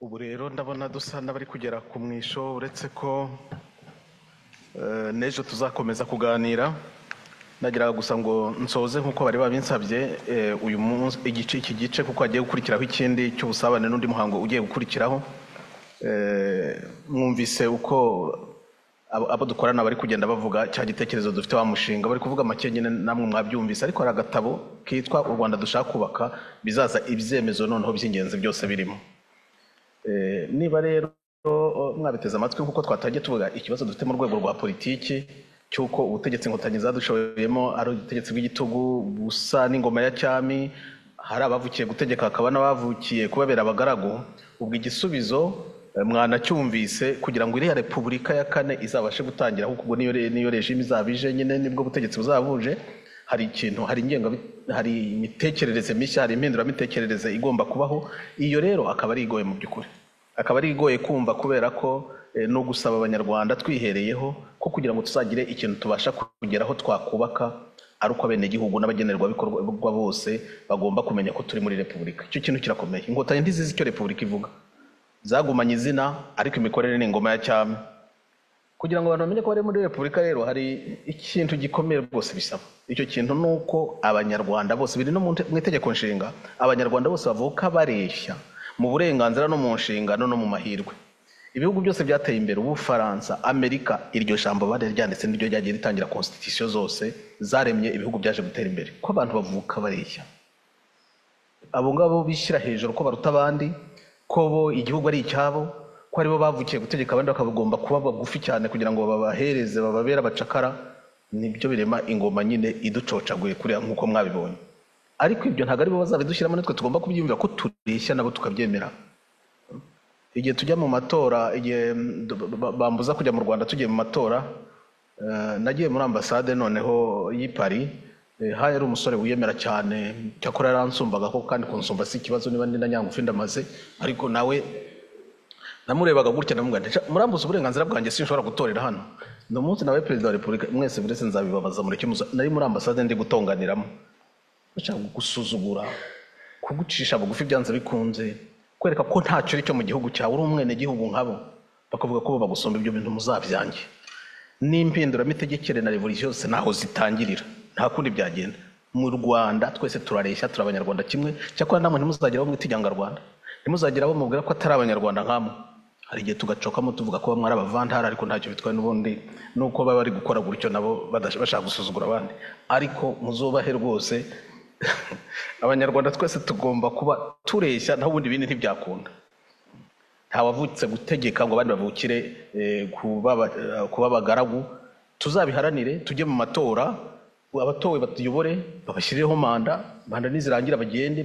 ubu rero ndabona dusa n'abari kugera ku mwisho uretse ko n'ejo tuzakomeza kuganira. Nagiraga gusa ngo nsoze nk'uko bari babinsabye uyu munsi iki gice kuko hagiye gukurikiraho ikindi cy'ubusabane n'undi muhango ugiye gukurikiraho. Mwumvise uko abo dukorana bari kugenda bavuga cya gitekerezo dufite wa mushinga, bari kuvuga make nyine namwe mwabyumvise, ariko hari agatabo kitwa u Rwanda dushaka kubaka, bizaza ibyemezo noneho by'ingenzi byose birimo. Niba rero mwabiteze amatwi kuko twatangiye tuvuga ikibazo dufite mu rwego rwa politiki cyuko ubutegetsi inkotanyi zadushoyemo ari ubutegetsi bw'igitugu busa n'ingoma ya cyami, hari abavukiye gutegeka hakaba n'abavukiye kubabera abagaragu. Ubwo igisubizo mwanacyumvise, kugira ngo iriya repubulika ya kane izabashe gutangira, kuko niyo regime izabije nyine nibwo butegetsi buzabuje, hari ikintu, hari imitekerereze mishya, hari impinduramitekerereze igomba kubaho. Iyo rero akaba ari igoye mu by'ukuri, akaba ari igoye kumva, kubera ko no gusaba abanyarwanda twihereyeho ko kugira ngo tuzagire ikintu tubasha kugeraho twakubaka, ari uko abenegihugu n'abagenerwabikorwa bose bagomba kumenya ko turi muri repubulika. Icyo kintu kirakomeye. Inkotanyi ntizizi icyo repubulika ivuga, zagumanye izina ariko imikorere ni ingoma ya cyami. Kugira ngo abantu bamenye ko bari muri repubulika rero hari ikintu gikomeye rwose bisaba. Icyo kintu ni uko abanyarwanda bose, biri no mu itegeko nshinga, abanyarwanda bose bavuka bareshya mu burenganzira no mu nshingano no mu mahirwe. Ibihugu byose byateye imbere, Ubufaransa, Amerika, iryo jambo bari ryanditse n'iryo ryagiye ritangira constitution zose zaremye ibihugu byaje gutera imbere, ko abantu bavuka bareshya. Abo ngabo bishyira hejuru ko baruta abandi, ko bo igihugu ari icyabo, ko aribo bavukiye gutegeka abandi bakagomba kuba bagufi cyane kugira ngo babahereze, bababera abacakara. Nibyo birema ingoma nyine iducocaguye kuriya nk'uko mwabibonye. Ariko ibyo ntabwo aribo bazabidushyiramo, nitwe tugomba kubyiyumvira ko tureshya nabo tukabyemera. Igihe tujya mu matora, igihe bambuza kujya mu Rwanda tugiye mu matora, nagiye muri ambasade noneho y'i Paris. Hari umusore wiyemera cyane, cyakora yaransumbaga ko, kandi kunsumba si ikibazo niba ndi na nyangufi ndamaze, ariko nawe namurebaga gutya namubwira murambuza uburenganzira bwanjye, sinshobora gutorera hano. No munsi nawe perezida wa repubulika, mwese buretse nzabibabaza mureke nari muri ambasade ndi gutonganiramo. Bashaka gusuzugura, kugucisha bugufi byanze bikunze, kwereka ko ntacyo ari cyo mu gihugu cyawe, uri umwene gihugu nkabo, bakavuga ko bagusomba ibyo bintu muzabyange. N'impinduramitegekere na revolution yose naho zitangirira, nta kundi byagenda. Mu Rwanda twese turareshya, turi abanyarwanda kimwe. Cyakora namwe ntimuzageraho mwitinyanga Rwanda, ntimuzageraho mubwira ko atari abanyarwanda nk'amwe. Hari igihe tugacokamo tuvuga ko bamwe ari abavantara, ariko ntacyo bitwaye n'ubundi nuko baba bari gukora gutyo nabo bashaka gusuzugura abandi. Ariko muzubahe rwose abanyarwanda twese tugomba kuba tureshya, naho ubundi ibindi ntibyakunda. Ntawavutse gutegeka ngo abandi bavukire kuba abagaragu. Tuzabiharanire, tujye mu matora, abatowe batuyobore, babashyireho manda nizirangira bagende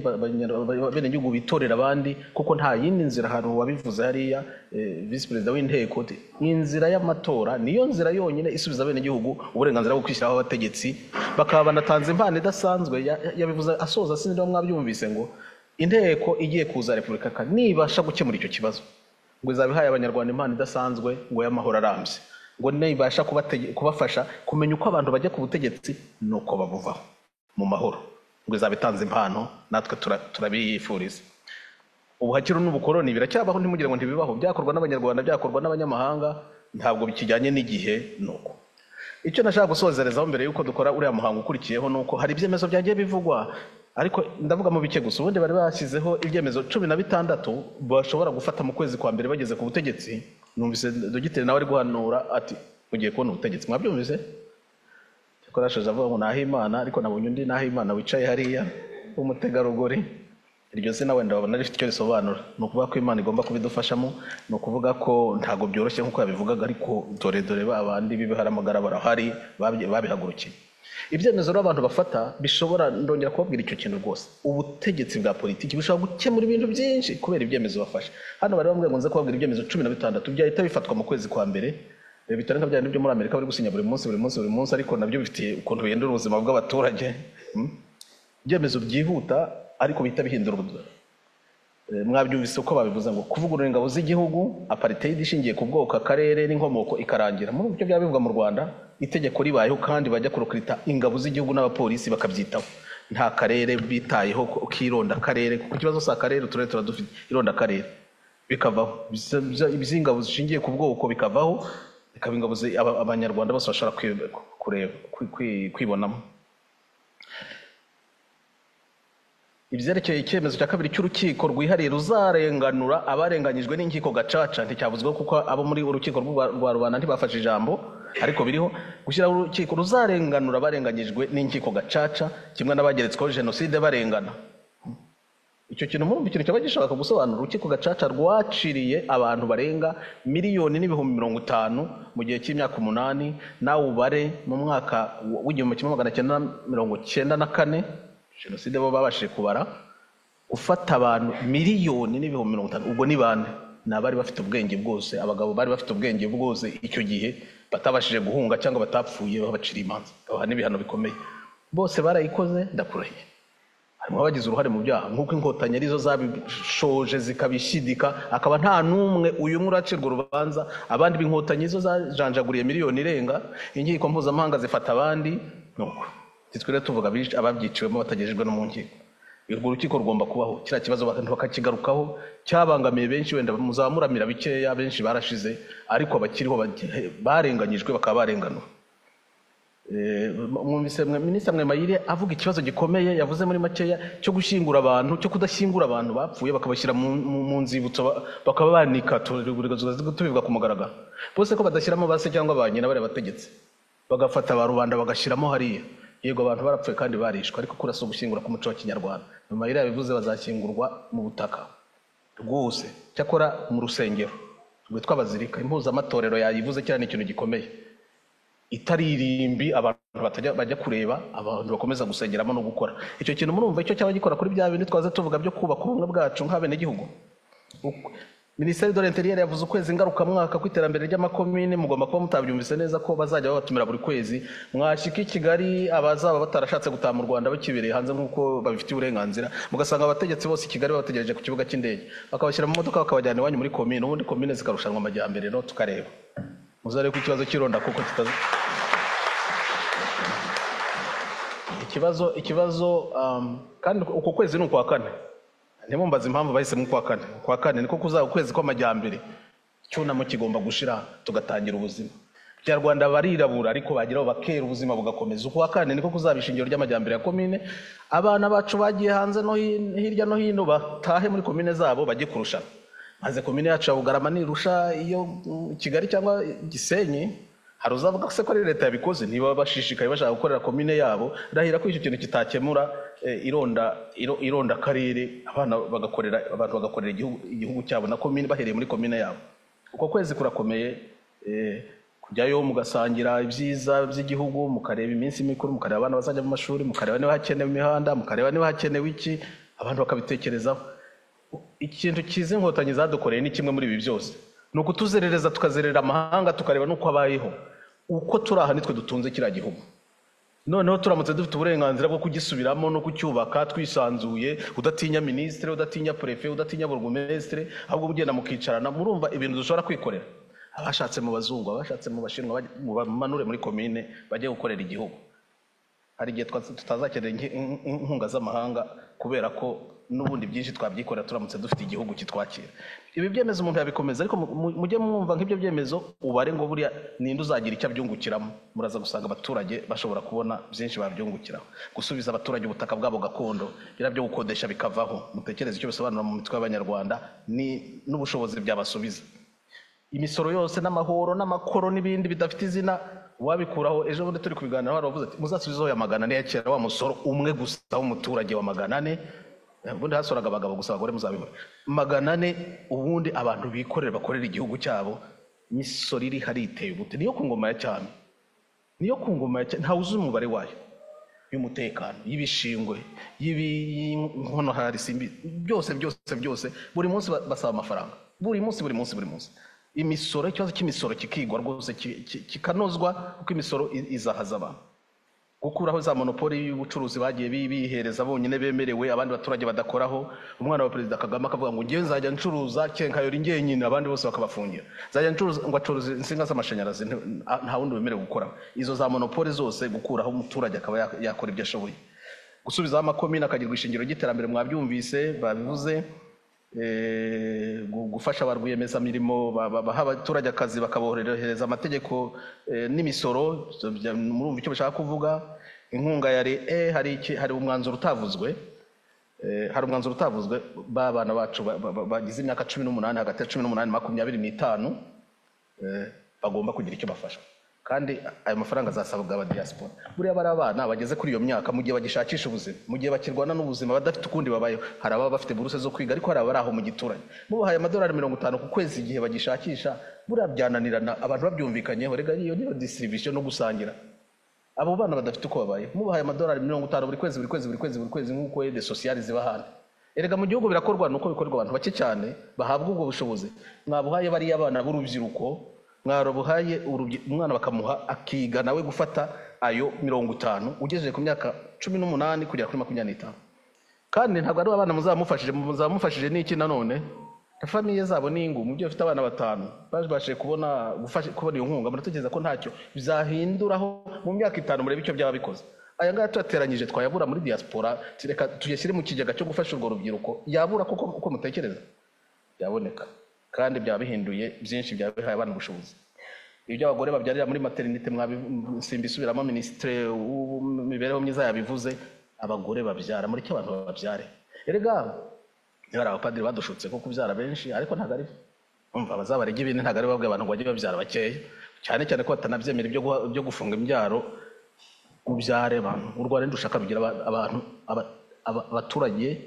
abenegihugu bitorera abandi, kuko nta yindi nzira. Hari uwabivuze hariya, visi perezida w'inteko, inzira y'amatora niyo nzira yonyine isubiza abenegihugu uburenganzira bwo kwishyiraho abategetsi. Bakaba banatanze impano idasanzwe, yabivuze asoza, sinzi niba mwabyumvise, ngo inteko igiye kuza repubulika nibasha gukemura icyo kibazo, ngo izabihaye abanyarwanda impano idasanzwe ngo y'amahoro arambye, ngo nibasha kubafasha kumenya uko abantu bajya ku butegetsi nuko babuvaho mu mahoro, ngo izabitanze impano. Natwe turabiyifuriza. Ubuhakiro n'ubukoroni biracyabaho, ntimugire ngo ntibibaho. Byakorwa n'abanyarwanda, byakorwa n'abanyamahanga, ntabwo bikijyanye n'igihe. Nuko icyo nashaka gusozerezaho mbere yuko dukora uriya muhango ukurikiyeho, nuko hari ibyemezo byagiye bivugwa, ariko ndavuga mu bike gusa. Ubundi bari bashyizeho ibyemezo 16 bashobora gufata mu kwezi kwa mbere bageze ku butegetsi. Numvise dogiteri nawe ari guhanura ati ugiye kubona ubutegetsi, mwabyumvise? Cyakora ashaje avuga ngo Nahimana, ariko nabonye undi Nahimana wicaye hariya w'umutegarugori. Iryo zina wenda babona rifite icyo risobanura. Ni ukuvuga ko Imana igomba kubidufashamo, ni ukuvuga ko ntabwo byoroshye nk'uko yabivugaga, ariko dore babandi b'ibiharamagara barahari babihagurukiye. Ibyemezo abantu bafata bishobora, ndongera kubabwira icyo kintu rwose, ubutegetsi bwa politiki bishobora gukemura ibintu byinshi kubera ibyemezo bafashe. Hano bari bambwiye ngo nze kubabwira ibyemezo 16 byahita bifatwa mu kwezi kwa mbere, bitari nka byari byo muri Amerika bari gusinya buri munsi, ariko nabyo bifite ukuntu bihindura ubuzima bw'abaturage. Ibyemezo byihuta ariko bihita bihindura ubuzima. Mwabyumvise uko babivuze ngo kuvugurura ingabo z'igihugu, apartheid ishingiye ku bwoko, akarere n'inkomoko ikarangira. Muri byo byabivugwa mu Rwanda, itegeko ribayeho kandi bajya kurukrita ingabo z'igihugu n'abapolisi bakabyitaho. Nta karere bitayeho kironda akarere, kuko ikibazo sa akarere turere turadufite ironda akarere. bikavaho iby'ingabo zishingiye ku bwoko bikavaho, bikaba ingabo abanyarwanda bose bashobora kwibonamo. Ibyerekeye icyemezo cya kabiri cy'urukiko rwihariye ruzarenganura abarenganyijwe n'inkiko gacaca nticyavuzweho kuko abo muri urukiko rwa rubanda ntibafashe ijambo, ariko biriho gushyiraho urukiko ruzarenganura abarenganyijwe n'inkiko gacaca kimwe n'abageretsweho jenoside barengana. Icyo kintu murumva ikintu cyaba gishaka gusobanura. Urukiko gacaca rwaciriye abantu barenga 1,50,000 mu gihe cy'imyaka 8, nawe ubare mu mwaka w'1994 jenoside bo babashije kubara, ufata abantu 1,50,000. ubwo ni bande? Ni abari bafite ubwenge bwose, abagabo bari bafite ubwenge bwose icyo gihe batabashije guhunga cyangwa batapfuye babacira imanza baha n'ibihano bikomeye. Bose barayikoze, ndakurahiye. Harimo abagize uruhare mu byaha nk'uko inkotanyi arizo zabishoje zikabishidika, akaba nta n'umwe uyu muracirwa urubanza. Abandi b'inkotanyi zo zajanjaguriye miliyoni irenga, inkiko mpuzamahanga zifata abandi, nuko titwire tuvuga ababyiciwemo batagejejwe no mu nkiko. Urwo rukiko rugomba kubaho, kiriya kibazo bakakigarukaho, cyabangamiye benshi, wenda muzamuramira bikeya, benshi barashize, ariko abakiriho barenganyijwe bakaba barenganura. Mwumvise Minisitiri Mwemayire avuga ikibazo gikomeye yavuze muri makeya cyo gushyingura abantu, cyo kudashyingura abantu bapfuye bakabashyira mu nzibutso bakaba banika, tubivuga ku mugaragaro. Bose ko badashyiramo base cyangwa ba nyina bari bategetse, bagafata ba rubanda bagashyiramo hariya. Yego abantu barapfuye kandi barishwe, ariko kurasa gushyingura ku muco wa Kinyarwanda. Mwemayire yabivuze bazashyingurwa mu butaka rwose, cyakora mu rusengero rwitwa Bazilika. Impuzamatorero yayivuze cyane ikintu gikomeye, itaririmbi abantu bajya kureba, abantu bakomeza gusengeramo no gukora. Icyo kintu murumva icyo cyaba gikora kuri bya bintu twaze tuvuga byo kubaka ubumwe bwacu nk'abene gihugu. Minisiteri de l'Intérieur yavuze ukwezi ngaruka mwaka ku iterambere ry'amakomine, mugomba kuba mutabyumvise neza ko bazajya babatumira buri kwezi. Mwashika i Kigali abazaba batarashatse gutaha mu Rwanda bakibereye hanze nk'uko babifitiye uburenganzira, mugasanga abategetsi bose i Kigali bategereje ku kibuga cy'indege, bakabashyira mu modoka bakabajyana iwanyu muri komine, ubundi komine zikarushanwa amajyambere. No tukareba muzare ku ikibazo cy'ironda kuko ikibazo kandi uko kwezi ni ukwa kane. Ntimumbaze impamvu bahise mu kwa kane niko kuzaba ukwezi kw'amajyambere. Cyunamo kigomba gushira tugatangira ubuzima. Abanyarwanda barirabura ariko bagiraho bakera ubuzima bugakomeza. Ukwa kane niko kuzaba ishingiro ry'amajyambere ya komine. Abana bacu bagiye hanze no hirya no hino batahe muri komine zabo bajye kurushana, maze komine yacu ya Bugarama nirusha iyo Kigali cyangwa Gisenyi. Hari uzavuga se ko ari leta yabikoze, niba bashishikaye bashaka gukorera komine yabo, rahira ko icyo kintu kitakemura ironda karere, abantu bagakorera igihugu cyabo na komine bahereye muri komine yabo. Uko kwezi kurakomeye, kujyayo mugasangira ibyiza by'igihugu, mukareba iminsi mikuru, mukareba abana bazajya mu mashuri, mukareba niba hakenewe imihanda, mukareba niba hakenewe iki, abantu bakabitekerezaho. Ikintu kizi inkotanyi zadukoreye ni kimwe muri ibi byose, ni ukutuzerereza tukazerera amahanga, tukareba nuko abayeho. Uko turaha nitwe dutunze kiriya gihugu, noneho turamutse dufite uburenganzira bwo kugisubiramo no kucyubaka twisanzuye, udatinya minisitiri, udatinya prefe, udatinya burugumesitiri, ahubwo mugenda mukicarana, murumva ibintu dushobora kwikorera. Abashatse mu bazungu, abashatse mu bashinwa, bamanure muri komine bajye gukorera igihugu. Hari igihe tutazakenera inkunga z'amahanga kubera ko n'ubundi byinshi twabyikorera turamutse dufite igihugu kitwakira. Ibi byemezo umuntu yabikomeza, ariko mujye mwumva nk'ibyo byemezo ubare ngo buriya ninde uzagira icyo abyungukiramo. Muraza gusanga abaturage bashobora kubona byinshi babyungukiraho. Gusubiza abaturage ubutaka bwabo gakondo, byo gukodesha bikavaho. Mutekereze icyo bisobanura mu mitwe y'Abanyarwanda n'ubushobozi byabasubiza. Imisoro yose n'amahoro n'amakoro n'ibindi bidafite izina wabikuraho. Ejo bundi turi kubiganira baravuze ati muzasubizeho ya 400 ya kera, wa musoro umwe gusa w'umuturage wa 400. Ubundi hasoraga abagabo gusa, abagore muzabibona. 400 ubundi abantu bikorera bakorera igihugu cyabo. Imisoro iri hariteye ubute, niyo ku ngoma ya cyami, niyo ku ngoma ya nta uzi umubare wayo, y'umutekano, y'ibishingwe, y'inkono hari simbi, byose buri munsi basaba amafaranga, buri munsi. Imisoro, ikibazo cy'imisoro kikigwa rwose kikanozwa, kuko imisoro izahaza abantu. Gukuraho za monopoli y'ubucuruzi bagiye bihereza bonyine bemerewe, abandi baturage badakoraho. Umwana wa Perezida Kagame akavuga ngo ngiye nzajya ncuruza kenkayori ngenyine, abandi bose bakabafungira. Nzajya ncuruza ngo acuruza insinga z'amashanyarazi, nta wundi wemerewe gukora. Izo za monopoli zose gukuraho, umuturage akaba yakora ibyo ashoboye. Gusubizaho amakomine akagirwa ishingiro ry'iterambere, mwabyumvise babivuze. gufasha ba rwiyemezamirimo baha abaturage akazi bakaborohereza amategeko n'imisoro. Murumva icyo bashaka kuvuga. Inkunga ya hari umwanzuro utavuzwe, b'abana bacu bagize imyaka 18, hagati ya 18 na 25 bagomba kugira icyo bafasha, kandi ayo mafaranga azasabwa aba diaspora. Buriya bari abana bageze kuri iyo myaka, mu gihe bagishakisha ubuzima, mu gihe bakirwana n'ubuzima, badafite ukundi babayeho. Hari ababa bafite buruse zo kwiga, ariko hari abari aho mu giturage, mubahaye amadolari 50 ku kwezi igihe bagishakisha, buriya byananirana abantu babyumvikanyeho. Rega iyo niyo distribution no gusangira. Abo bana badafite uko babaye, mubahaye amadolari 50 buri kwezi nk'uko de sociale ziba handi. Erega mu gihugu birakorwa, nuko bikorwa abantu bake cyane bahabwa ubwo bushobozi. Mwabuhaye bari abana b'urubyiruko, mwarobuhaye umwana bakamuha akiga nawe gufata ayo 50 ugejeje ku myaka 18 kugera kuri 25. Kandi ntabwo ari abana muzamufashije n'iki nanone, famiye zabo n'ingu. Mu gihe bafite abana 5 babashije kubona iyo nkunga, muratekereza ko ntacyo bizahinduraho mu myaka 5? Murebe icyo byaba bikoze. Aya ngaya twateranyije twayabura muri diaspora, reka tuyashyire mu kigega cyo gufasha urwo rubyiruko. Yabura uko mutekereza? Yaboneka, kandi byaba bihinduye byinshi, byaba bihaye abana ubushobozi. Ibyo abagore babyarira muri maternité simbisubiramo, ministre w'imibereho myiza yabivuze. Abagore babyara, muri cyo abantu babyare. Erega hari abapadiri badushutse ko kubyara benshi, ariko ntabwo ari umva bazabarega ibindi, ntabwo ari babwe abantu ngo bajye babyara bakeya, cyane cyane ko batanabyemera ibyo gufunga imbyaro. Ubyare abantu. U Rwanda ndushaka rugira abantu abaturage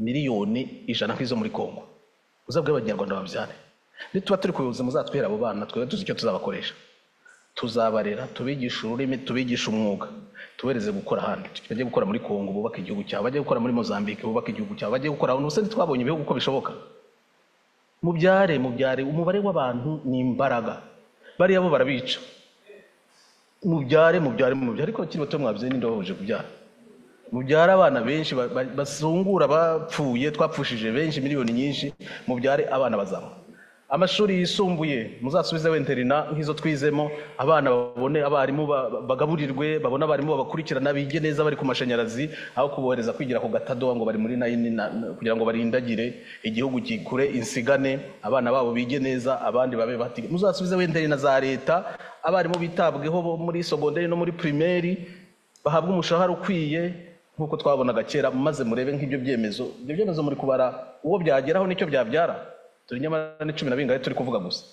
miliyoni 100 nk'izo muri Kongo. Uzabwe abanyarwanda babyare. Nituba turi kuyoboza muzatwera abo bana, twebwe tuzi icyo tuzabakoresha. Tuzabarera, tubigisha ururimi, tubigisha umwuga, tubereze gukora handi. Bajye gukora muri Kongo bubaka igihugu cyabo, bajye gukora muri Mozambique bubaka igihugu cyabo, bajye gukora aho nose twabonye ibihugu uko bishoboka. Mubyare umubare w'abantu ni imbaraga. Bari abo barabica. Mubyare ariko kiri bato mwabye ninde wahuje kubyara. Mubyara abana benshi basungura bapfuye, twapfushije benshi miliyoni nyinshi. Mubyare abana bazamo. Amashuri yisumbuye muzasubize wenterina nk'izo twizemo, abana babone abarimu bagaburirwe, babona abarimu babakurikirana bige neza bari ku mashanyarazi, aho kubohereza kwigira ku gatadowa ngo bari muri kugira ngo barindagire igihugu gikure insigane. Abana babo bige neza, abandi babe batige. Muzasubize wenterina za leta, abarimu bitabweho muri secondaire no muri primaire, bahabwa umushahara ukwiye nkuko twabonaga kera. Maze murebe nk'ibyo byemezo muri kubara uwo byageraho nicyo byabyara. Turi nyamara ni 10 na bingahe turi kuvuga gusa.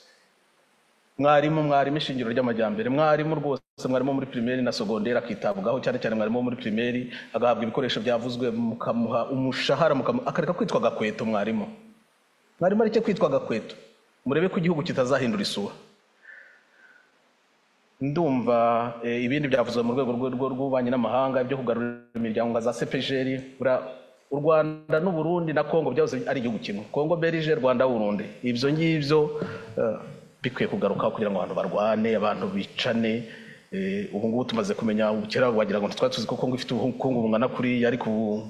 Mwarimu ishingiro ry'amajyambere, mwarimu rwose, mwarimu muri primaire na secondaire akitabwaho, cyane cyane mwarimu muri primaire agahabwa ibikoresho byavuzwe, mukamuha umushahara, akareka kwitwa gakweto. Mwarimu arike kwitwa gakweto. Murebe ko igihugu kitazahindura isura. Ndumva ibindi byavuzwe mu rwego rw'ububanyi n'amahanga, ibyo kugarura imiryango za CPGL. U Rwanda n'u Burundi na Kongo byose ari igihugu kimwe. Kongo Belgique, Rwanda Burundi, ibyo ngibyo bikwiye kugaruka kugira ngo abantu barwane, abantu bicane. Ubu ngubu tumaze kumenya, kera wagira ngo twatuzi ko Kongo ifite ubukungu bungana kuri, ariko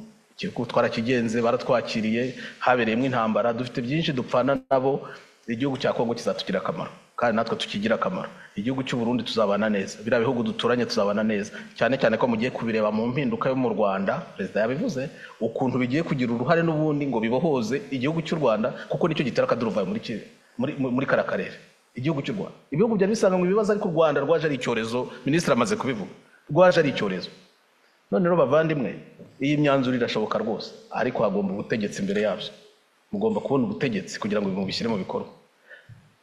twarakigenze, baratwakiriye, habereyemo intambara, dufite byinshi dupfana nabo. Igihugu cya Kongo kizatugira akamaro, kandi natwe tukigira akamaro. Igihugu cy'u Burundi tuzabana neza, bira bihugu duturanye tuzabana neza, cyane cyane ko mugiye kubireba mu mpinduka yo mu Rwanda. Perezida yabivuze ukuntu bigiye kugira uruhare n'ubundi ngo bibohoze igihugu cy'u Rwanda, kuko nicyo gitera akaduruvayo muri karakarere. Igihugu cy'u Rwanda, ibihugu byari bisanga mu bibazo, ariko u Rwanda rwaje ari icyorezo. Minisitiri amaze kubivuga, rwaje ari icyorezo. None rero bavandimwe, iyi myanzuro irashoboka rwose, ariko hagomba ubutegetsi imbere yabyo. Mugomba kubona ubutegetsi kugira ngo mubishyire mu bikorwa.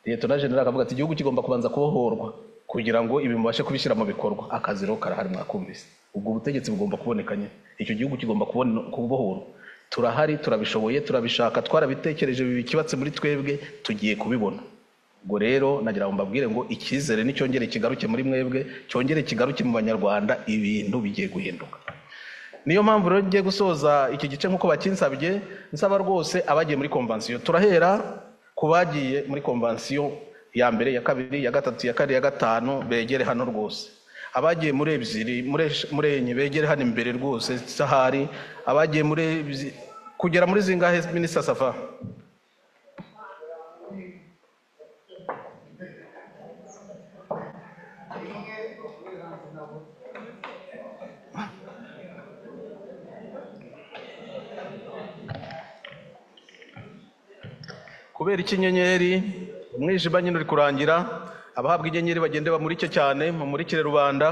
Lieutenant General akavuga ati igihugu kigomba kubanza kubohorwa kugira ngo ibi mubashe kubishyira mu bikorwa. Akazi rero karahari, mwakumvise. Ubwo ubutegetsi bugomba kubonekanye, icyo gihugu kigomba kubohorwa. Turahari, turabishoboye, turabishaka, twarabitekereje, bibi kibatse muri twebwe, tugiye kubibona. Ubwo rero nagira ngo mbabwire ngo icyizere ni cyongere kigaruke muri mwebwe, cyongere kigaruke mu Banyarwanda, ibintu bigiye guhinduka. Niyo mpamvu rero ngiye gusoza iki gice nkuko bakinsabye, nsaba rwose abagiye muri convention. Turahera kubagiye muri convention ya mbere, ya kabiri, ya gatatu, ya kane, ya gatanu, begere hano rwose. Abagiye muri ebyiri, muri enye, begere hano imbere rwose sahari. Abagiye muri kugera muri zingahe Minister Safa? kubera iki inyenyeri umwijima nyine uri kurangira, abahabwa inyenyeri bagende bamurike cyane, mumurikire rubanda,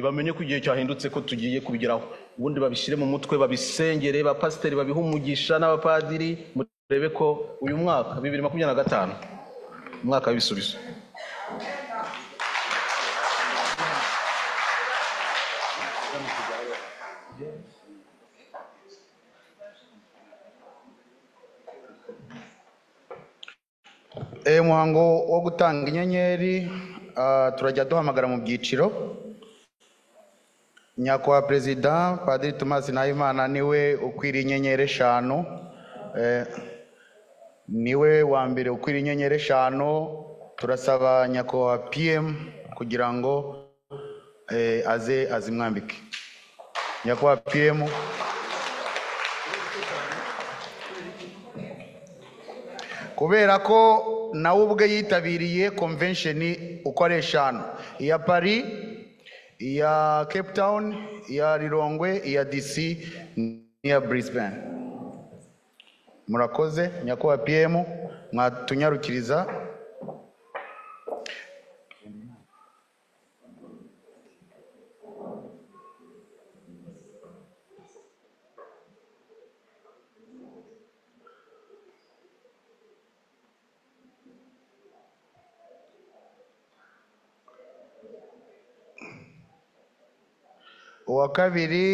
bamenye ko igihe cyahindutse ko tugiye kubigeraho, ubundi babishyire mu mutwe, babisengere, bapasiteri babihe umugisha n'abapadiri, murebe ko uyu mwaka 2025 umwaka w'ibisubizo. Umuhango wo gutanga inyenyeri turajya duhamagara mu byiciro. Nyakubahwa Perezida Padiri Thomas Nahimana niwe ukwiriye inyenyeri 5, niwe wa mbere ukwiriye inyenyeri 5. Turasaba Nyakubahwa PM kugira ngo aze azimwambike. Nyakubahwa PM. Kubera ko nawe ubwe yitabiriye convention uko ari 5, iya Paris, iya Cape Town, iya Lilongwe, iya DC n'iya Brisbane. Murakoze Nyakubahwa PM, mwatunyarukiriza. Uwa kabiri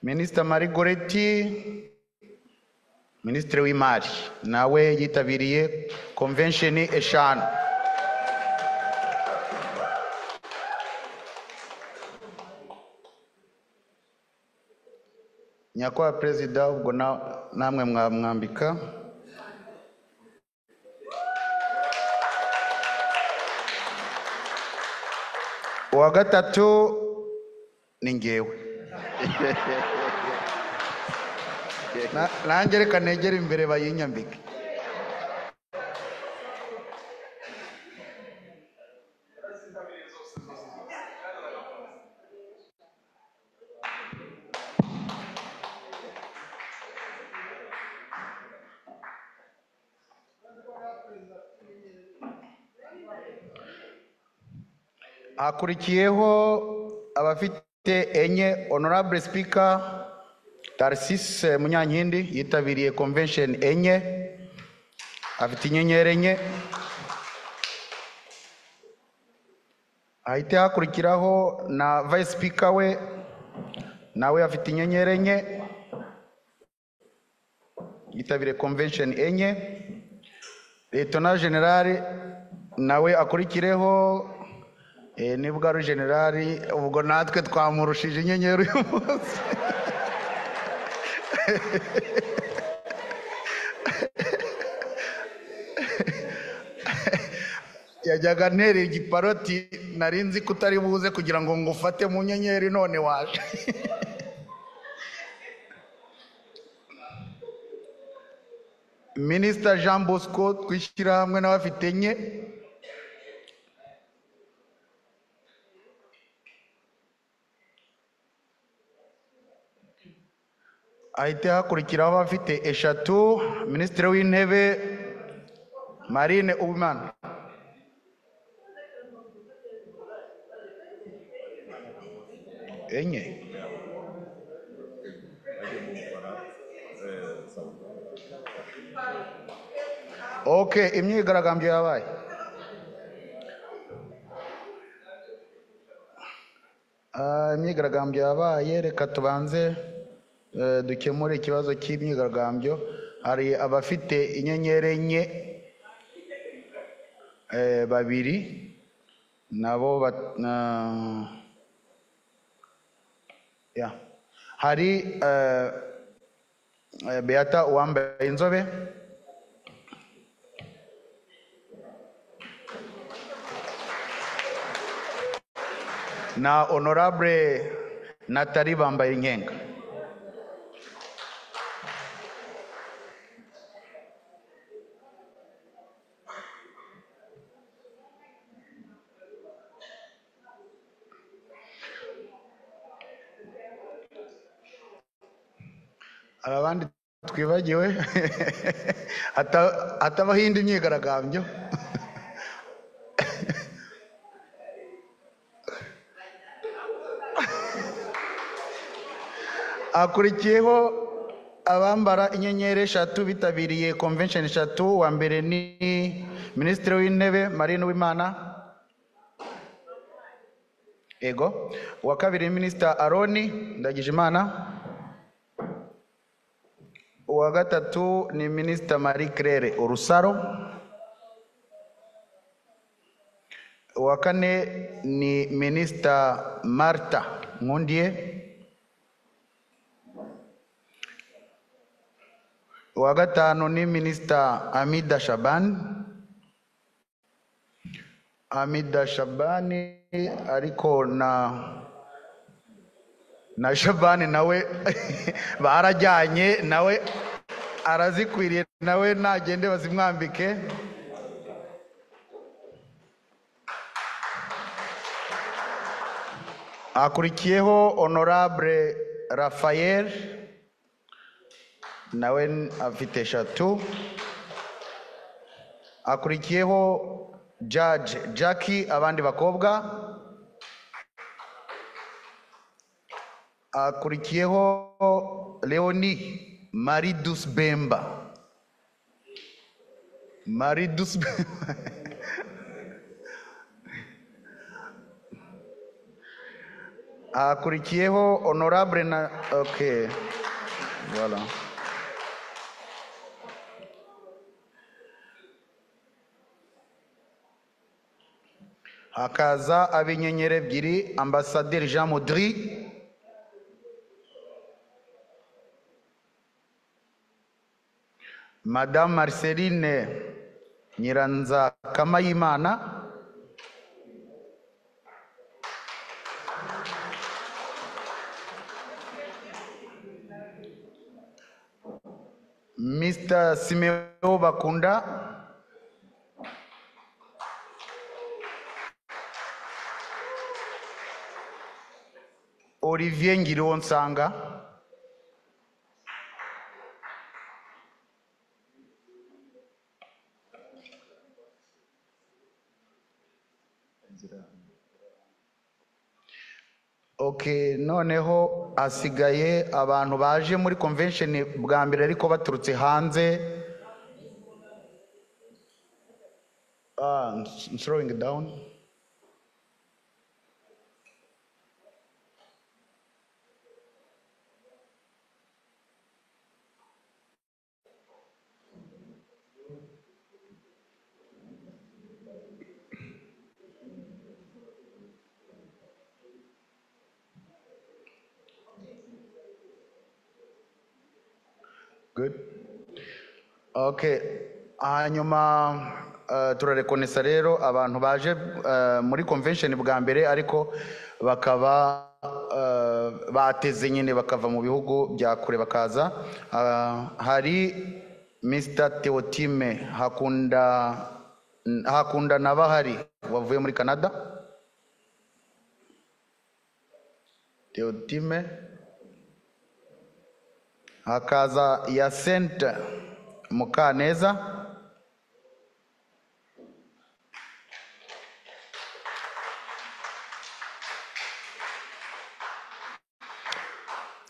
Minister Marie Goretti, Ministre w'Imari, nawe yitabiriye convention 5. Nyakubahwa Perezida, ubwo namwe mwamwambika. Uwa gatatu ni ngewe. Nanjye reka negere imbere bayinyambike. Hakurikiyeho abafite enye. Honorable Speaker Tarcisse Munyankindi yitabiriye convention 4, afite inyenyeri 4. Ahite hakurikiraho na Vice Speaker we, nawe afite inyenyeri 4, yitabiriye convention 4. Lieutenant General nawe akurikireho, nibwo ari generali, ubwo natwe twamurushije inyenyeri uyu munsi. Yajyaga ntera igiparoti, nari nzi ko utari buze kugira ngo ngufate mu nyenyeri, none waje. Minister Jean Bosco twishyira hamwe nawe afite 4. Ahite hakurikiraho abafite 3. Minisitiri w'Intebe Marine Uwimana. Enye. Okay, imyigaragambyo yabaye. Imyigaragambyo yabaye, reka tubanze dukemure ikibazo cy'imyigaragambyo. Hari abafite inyenyeri 4, 2 nabo hari Beata Uwambaye Inzobe, na Honorable Nathalie Bambaye Inkenga. Abandi twibagiwe hatabaho indi myigaragambyo. Akurikiyeho abambara inyenyeri eshatu bitabiriye convention eshatu. Wa mbere ni Minisitiri w'Intebe Marine Uwimana. Ego. Uwa kabiri Minister Aroni Ndagijimana. Uwa gatatu ni Minister Marie Claire Urusaro. Uwa kane ni Minister Martha Nkundiye. Uwa gatanu ni Minister Amida Shabani. Amida Shabani ariko na Shabani nawe barajyanye, nawe arazikwiriye, nawe nagende bazimwambike. Akurikiyeho Honorable Raphael, nawe afite eshatu. Akurikiyeho Judge Jackie abandi bakobwa. Akurikiyeho Leonie Maridus Bemba. Maridus Bemba. Akurikiyeho Honorable na okay. Voilà. Hakaza ab'inyenyeri ebyiri Ambassadeur Jean Modri. Madame Marceline Nyiranza Kamayimana. Mr. Simeo Bakunda. Olivier Ngiriwonsanga. Okay, noneho asigaye abantu baje muri convention bwa mbere ariko baturutse hanze. I'm throwing it down. Good. Okay. Hanyuma turarekonesa rero abantu baje muri convention bwa mbere ariko bakaba bateze nyine bakava mu bihugu bya kure bakaza. Hari Mr. Teotime Hakunda Nabahari wavuye muri Canada. Teotime. Hakaza Yasente Mukaneza.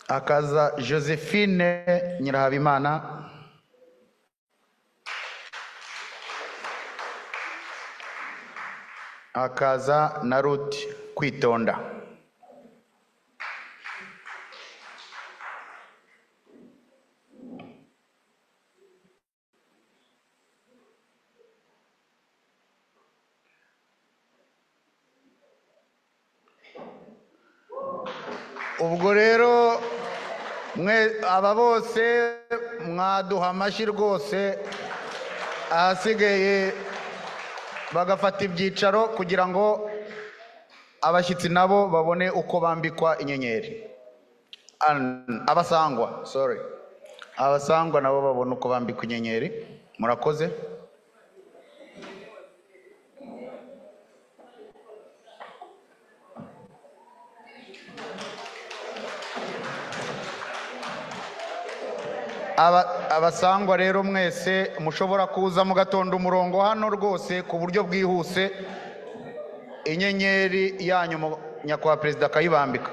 Hakaza Josephine Nyirahabimana. Hakaza na Ruth Kwitonda. Ubwo rero mwe aba bose mwaduha amashyi rwose, ahasigaye bagafata ibyicaro kugira ngo abashyitsi nabo babone uko bambikwa inyenyeri. Abasangwa nabo babone uko bambikwa inyenyeri. Murakoze. abasangwa rero mwese mushobora kuza mugatonda umurongo hano rwose ku buryo bwihuse inyenyeri yanyu nyakubahwa perezida akayibambika.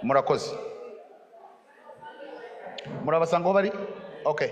Murakoze. Murabasanga aho bari? Okay.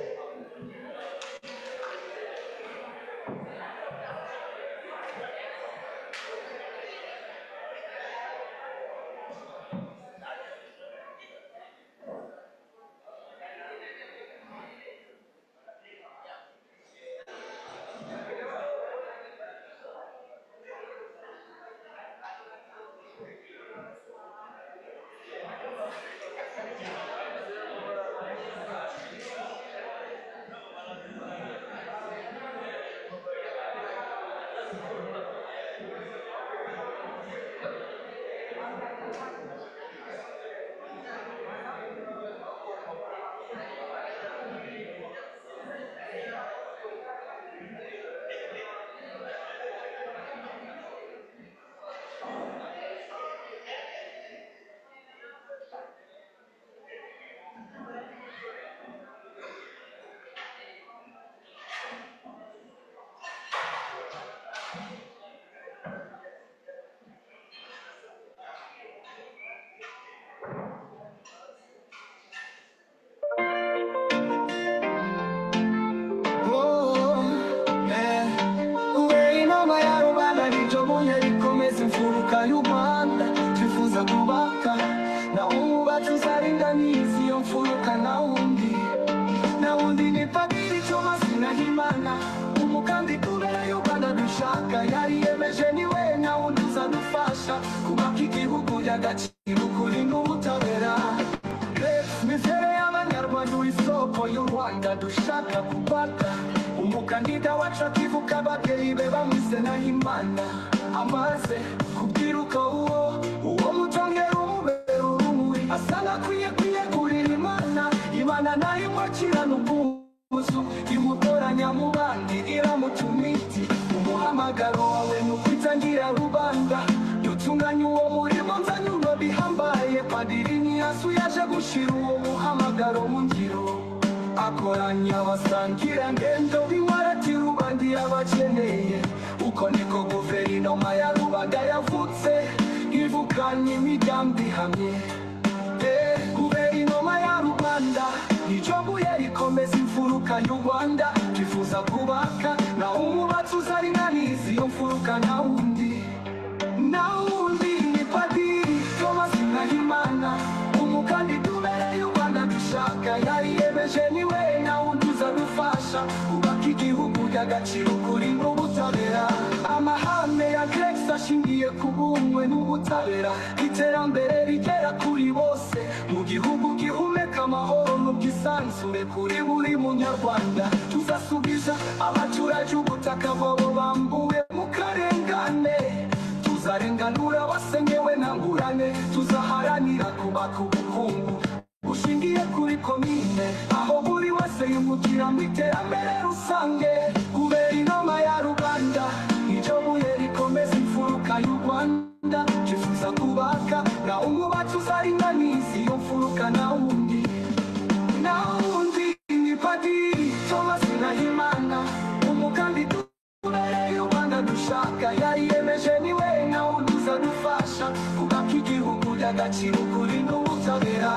umukandida wacu akivuka ababyeyi be bamwise Nahimana amaze kubwiruka uwo mutongera umubera urumuri asanga akwiye kwiyegurira Imana nayo imwakirana ubwuzu imutoranya mu bandi iramutumiti umuhamagaro wawe nukwitangira rubanda yutunganya uwo murimo nzanyurwa bihambaye padiri Niyasu yaje gushira uwo muhamagaro mu ngiro akoranya abasangira ngendo bimwarati rubandi abakeneye uko niko guverinoma ya Rubanda yavutse ivukanye imigambi hamwe. Guverinoma ya Rubanda nico buye rikomeza imfuruka y'u Rwanda twifuza kubaka na umubatsi uzaringaniza iyo mfuruka na wundi ni Padiri Thomas Nahimana umukandida ubereye u Rwanda dushaka yariyemeje niwe na wundi uzadufasha kubaka igihugu cy'agaciro kuri n'ubutabera amahame ya Grex ashingiye ku bumwe n'ubutabera iterambere rigera kuri bose mu gihugu gihumeka amahoro n'ubwisanzure kuri buri munyarwanda tuzasubiza abaturage ubutaka bwabo bambuwe mu karengane tuzarenganura abasenyewe na ngurane tuzaharanira kubaka ubukungu bushingiye kuri komine aho buri wese yungukira mu iterambere rusange. Guverinoma ya Rubanda nico buye rikomeza imfuruka y'u Rwanda twifuza kubaka na umubatsi uzaringaniza iyo mfuruka na wundi ni Padiri Thomas Nahimana umukandida ubereye u Rwanda dushaka yariyemeje niwe na wundi uzadufasha kubaka igihugu cy'agaciro kuri n'ubutabera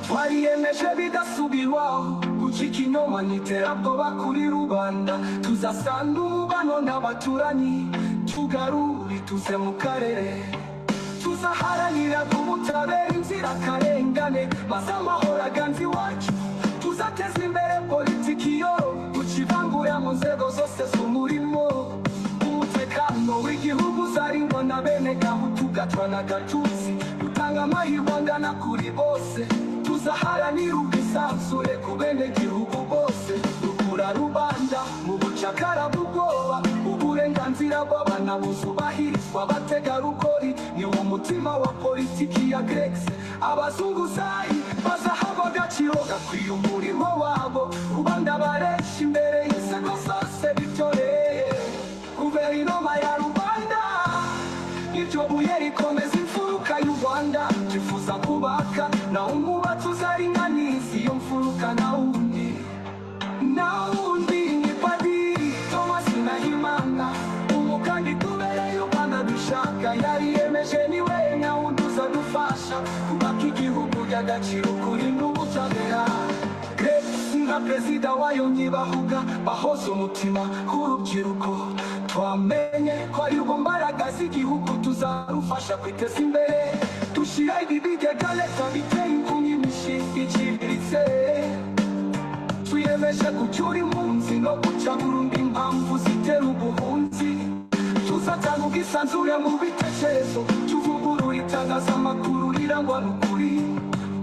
twariyemeje bidasubirwaho gucika inyuma n'iterabwoba kuri rubanda tuzasanga umubano n'abaturanyi tugarura ituze mu karere tuzaharanira ubutabera inzirakarengane maze amahoro aganze iwacu tuzateza imbere politiki yo gucivangura mu nzego zose z'umurimo umutekano w'igihugu uzarindwa na bene gahutu gatwa na gatutsi dutanga amahirwe angana kuri bose tuzaharanira ubwisanzure ku bene gihugu bose dukura rubanda mu bucakara bw'ubwoba uburenganzira bw'abana buzubahirizwa abategarugori ni wo mutima wa politiki ya Grex abazunguzayi bazahabwa agaciro gakwiye umurimo wabo rubanda baresha imbere y'inzego zose bitoreye. Guverinoma ya Rubanda iryo buye rikomeza imfuruka y'u Rwanda twifuza kubaka na umubatsi uzaringaniza iyo mfuruka na wundi yariyemeje niwe nawundi uzadufasha kubaka igihugu cy'agaciro kuri n'ubutabera. Nka perezida wayo nyibahuga bahoza umutima w'urubyiruko, twamenye ko ari rwo mbaraga z'igihugu tuzarufasha kwiteza imbere. Dushyira ibi bigega leta biteye inkunga imishinga iciriritse, twiyemeje gucyura impunzi no guca burundu impamvu zitera ubuhunzi. Tuzatanga ubwisanzure mu bitekerezo, tuvugurura itangazamakuru rirangwa n'ukuri.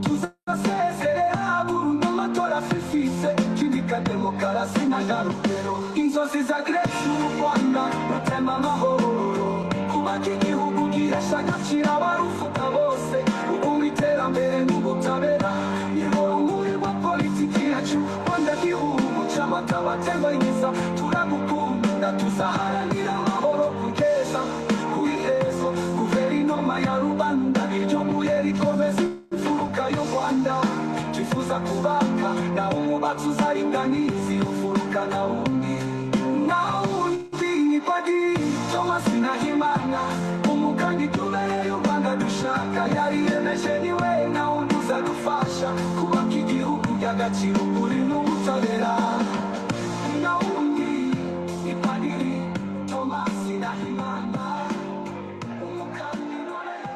Tuzasezerera burundu amatora afifitse, twimika demokarasi n'intangarugero. Inzozi za Grace y'u Rwanda rutema amahoro, kubaka igihugu gihesha agaciro abarufuka bose, ubukungu, iterambere n'ubutabera. Ihora muri rwa politiki yacu, Rwanda gihugu cy'amata batembagiza. Turagukunda, tuzaharanira amahoro kugeza ku iherezo. Guverinoma ya rubanda iryo buye rikomeza imfuruka y'u Rwanda. Twifuza kubaka na umubatsi uzaringaniza iyo mfuruka na wundi ni Padiri Thomas Nahimana, umukandida ubereye u Rwanda dushaka. Yariyemeje niwe nawundi uzadufasha kubaka igihugu cy'agaciro kuri n'ubutabera. Nawundi ni Padiri Thomas Nahimana, umukandida ubereye.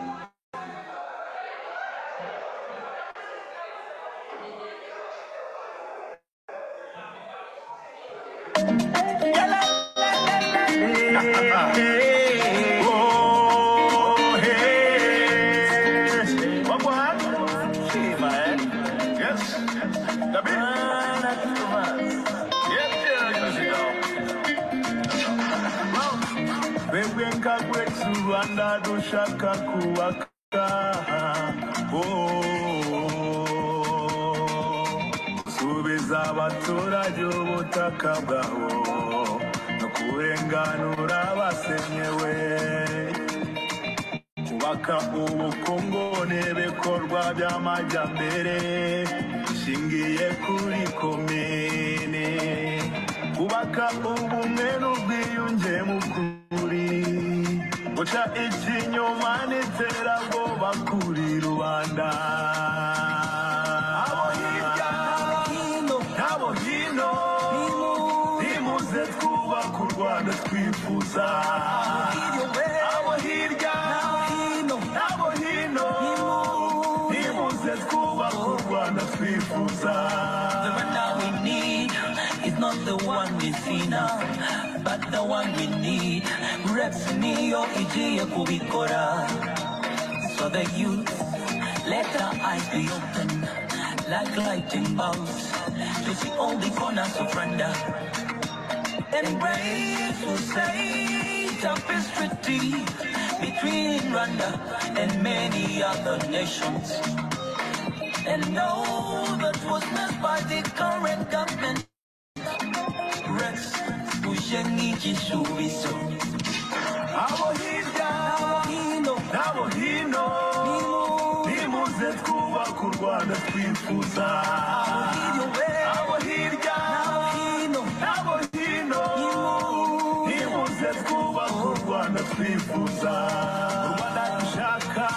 Rwanda dushaka kubaka, subiza abaturage ubutaka bwabo no kurenganura abasenyewe, kubaka ubukungu n'ibikorwa by'amajyambere bishingiye kuri komine, kubaka ubumwe n'ubwiyunge mu kuri, guca ikinyoma n'iterabwoba kuri rubanda. Abo hirya n'abo hino nimuze twubaka u Rwanda twifuza. Abo hirya n'abo hino nimuze twubaka u Rwanda twifuza. The Rwanda we need is not the one we see now, but the one we need. Reps niyo igiye kubikora. So the youth, let our eyes be open like lightning bolts to see all the corners of Rwanda. Embrace who say tapestry between Rwanda and many other nations, and know that was made by the current government. Rex Bushengi Chisubiso. Abo hirya n'abo hino nimuze twubaka u Rwanda twifuza. Abo hirya n'abo hino nimuze twubaka u Rwanda twifuza. U Rwanda dushaka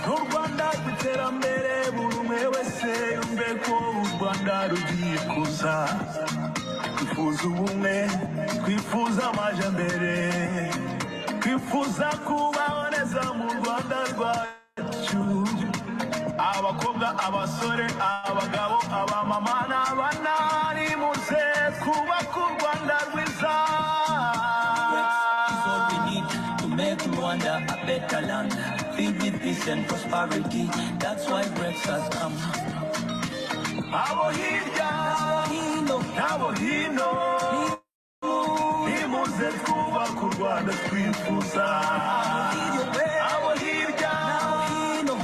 n'u Rwanda rw'iterambere, buri umwe wese yumve ko u Rwanda rugiye kuza. Twifuza ubumwe, twifuza amajyambere, twifuza kubaho neza mu Rwanda rwacu. Abakobwa, abasore, abagabo, abamama n'abana nimuze twubaka u Rwanda rwiza. Is all we need to make Rwanda a better land, filled with peace and prosperity. That's why Rex has come. Abo hirya n'abo hino nimuze twubaka u Rwanda twifuza. Abo hirya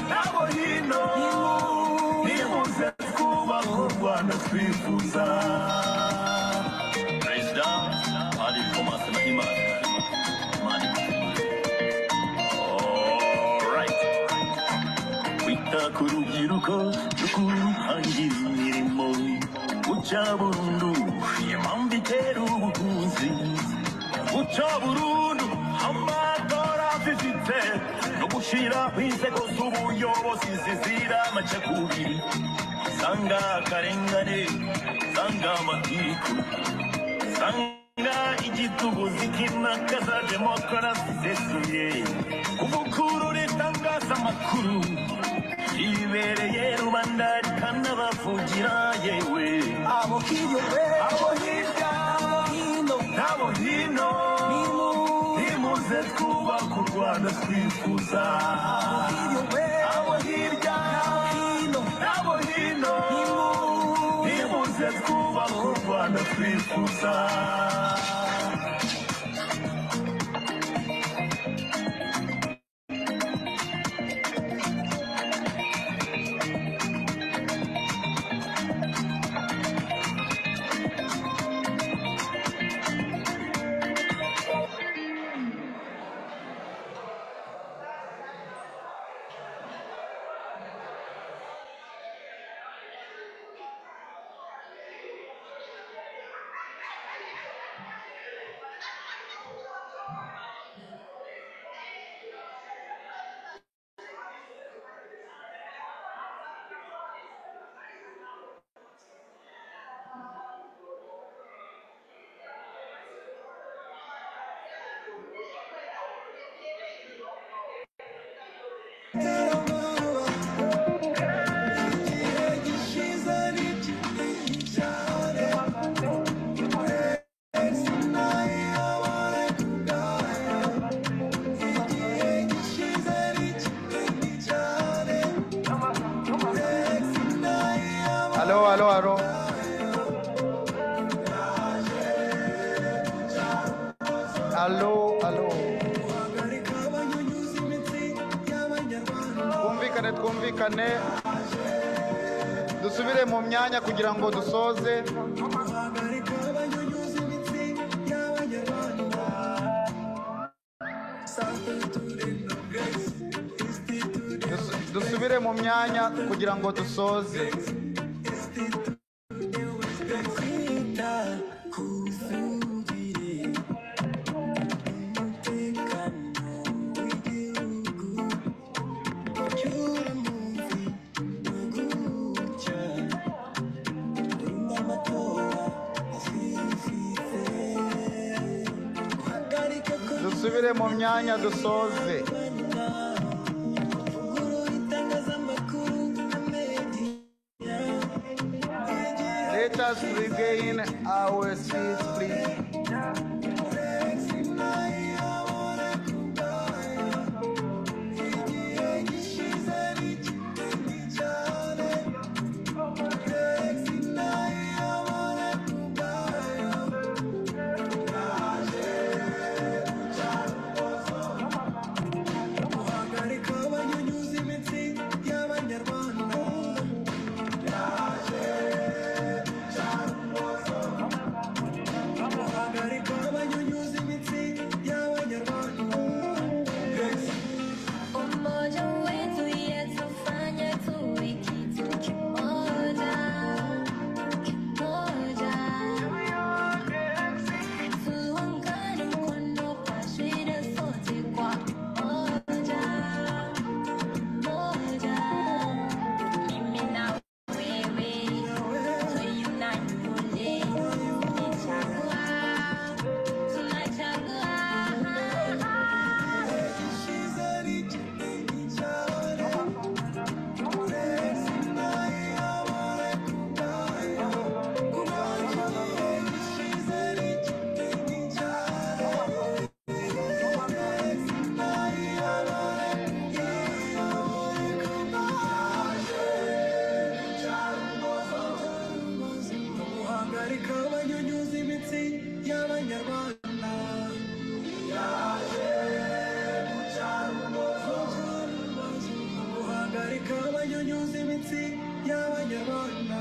n'abo hino nimuze twubaka u Rwanda twifuza. Perezida Ali Thomas Nahimana. Kwita ku rubyiruko no kuruhangira imirimo, guca burundu impamvu itera ubuhunzi, guca burundu amatora zifite no gushyiraho inzego z'ubuyobozi zizira amacakubiri zanga akarengane zanga amatiku zanga igitugu zikinakaza demokarasi zisesuye kuvugurura itangazamakuru ibereye rubanda rikanabavugira yewe abo hirya abo hino n'abo hino nimuze twubaka u Rwanda twifuza abo hirya n'abo hino nimuze twubaka u Rwanda twifuza Aló. Twumvikane dusubire mu myanya kugira ngo dusoze. Dusubire mu myanya kugira ngo dusoze. Dusubire mu myanya dusoze. Let us regain our seats, please. Guhagarika abanyunyuza imitsi y'abanyarwanda